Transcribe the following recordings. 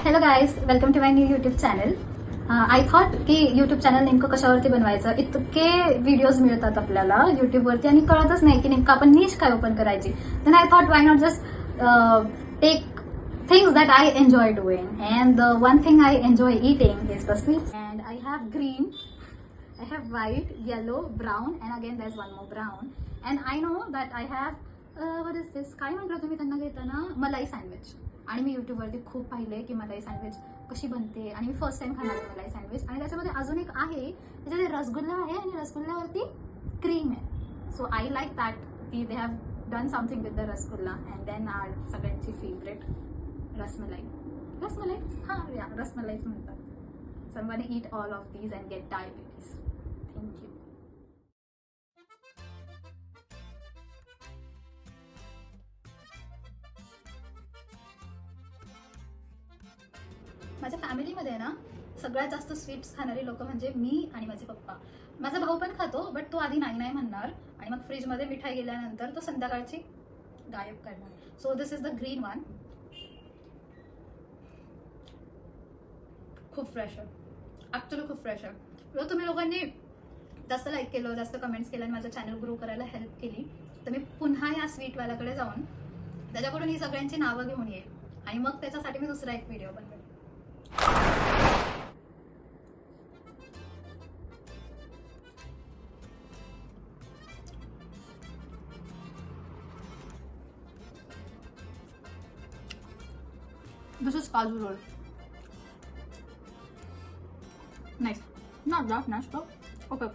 Hello guys, welcome to my new YouTube channel. I thought की YouTube channel नेमकं कशावरती बनवायचं. इतके व्हिडिओज मिळतात आपल्याला युट्यूबवरती आणि कळतच नाही की नेमकं आपण निश काय ओपन करायची. Then I thought why not just take things that I enjoy doing, and the one thing I enjoy eating is the sweets. And I have green, I have white, yellow, brown, and again there's one more brown. And I know that I have what is this, काय म्हटलं तुम्ही त्यांना घेताना, मलाई sandwich. आणि मी युट्यूबवरती खूप पाहिले की मलाई सँडविच कशी बनते आणि मी फर्स्ट टाइम खाणार आहे मलाई सँडविच. आणि त्याच्यामध्ये अजून एक आहे, त्याच्यामध्ये रसगुल्ला आहे आणि रसगुल्ल्यावरती क्रीम आहे. सो आय लाईक दॅट की they have done something with the rasgulla. And then are सगळ्यांची फेवरेट रसमलाई. हां या रसमलाईच म्हणतात. So I am gonna eat all of these and get diabetes. Thank you. माझ्या फॅमिलीमध्ये ना सगळ्यात जास्त स्वीट्स खाणारी लोक म्हणजे मी आणि माझे पप्पा. माझा भाऊ पण खातो, बट तो आधी नाही नाही म्हणणार आणि मग फ्रीजमध्ये मिठाई गेल्यानंतर तो संध्याकाळची गायब करणार. So this is the green one. खूप फ्रेश आहे, ॲक्च्युली खूप फ्रेश आहे. जर तुम्ही लोकांनी जास्त लाईक केलं, जास्त कमेंट्स केलं आणि माझं चॅनल ग्रो करायला हेल्प केली तर मी पुन्हा या स्वीटवाल्याकडे जाऊन त्याच्याकडून ही सगळ्यांची नावं घेऊन येईल आणि मग त्याच्यासाठी मी दुसरा एक व्हिडिओ बनवेल. This is Kaju roll. Nice. Not that nice, but okay.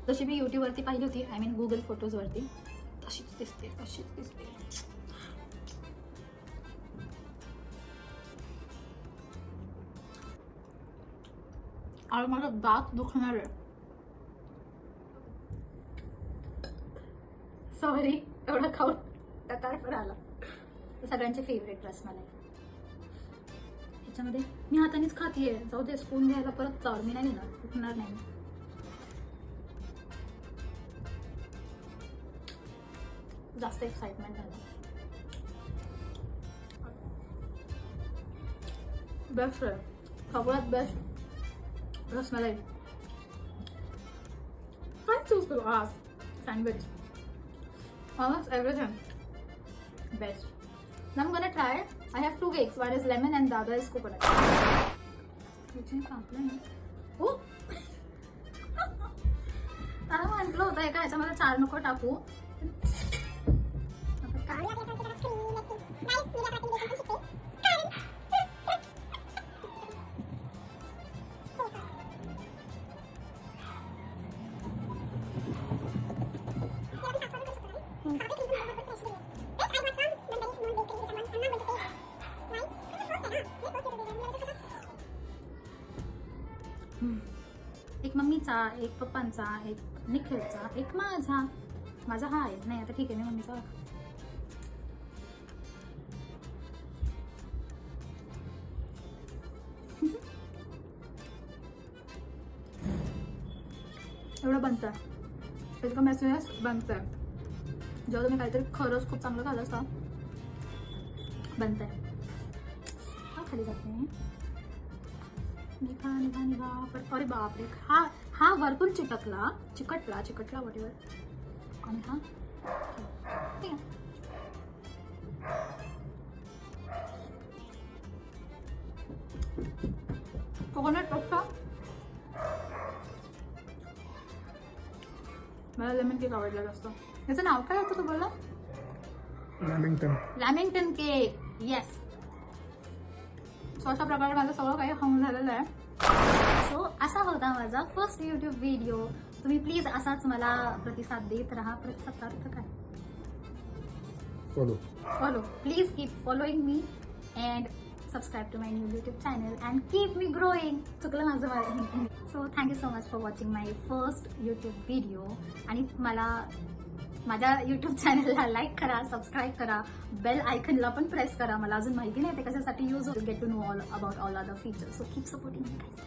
जशी मी युट्यूबवरती पाहिली होती, आय मीन गुगल फोटोजवरती, तशीच दिसते. आणि माझा दात दुखणार आहे. सॉरी, एवढा खाऊन टकार पण आला. सगळ्यांचे फेवरेट रसमलाई. ह्याच्यामध्ये मी हातानेच खातीये. जाऊ दे, स्पून घ्यायला परत चावर. मी नाही घेणार, उठणार नाही. जास्त एक्साइटमेंट झालं. बेस्ट आहे, सगळ्यात बेस्ट रसमलाई. काय चूज करू आज? Sandwich, almost everything best. Now I'm gonna try. I have two cakes. One is lemon and the other is coconut. Which is complete. Oh. त्याला म्हटलं होतं एका ह्याच्यामध्ये 4 नको टाकू. एक मम्मीचा, एक पप्पांचा, एक निखिलचा, एक माझा हा आहे. नाही आता ठीक आहे, मी मम्मीचा. एवढं बनतं, इतकं मेसेज बनतंय. जेव्हा तुम्ही काहीतरी खरंच खूप चांगलं खाल्लं असतं बनतंय. हा खाली जाते. निघा. अरे बापरे, हा वरतून चिकटला वॉटेवर. आणि हा ठीक आहे. कोकोनट पेक्षा मला लेमन केक आवडला जास्त. याचं नाव काय होतं तू बोलला? Lamington cake. येस. सो अशा प्रकारे माझं सगळं काही खाऊन झालेलं आहे. सो असा होता माझा फर्स्ट युट्यूब व्हिडिओ. तुम्ही प्लीज असाच मला प्रतिसाद देत राहा. प्रतिसादचा अर्थ काय? Follow. Please keep following me and subscribe to my new YouTube channel and keep me growing. चुकलं माझं. So thank you so much for watching my first YouTube video. आणि मला माझ्या युट्यूब चॅनलला लाईक करा, सबस्क्राईब करा, बेल आयकनला पण प्रेस करा. मला अजून माहिती नाही ते कशासाठी यूज होईल. Get to know all about all other features. So keep supporting me guys.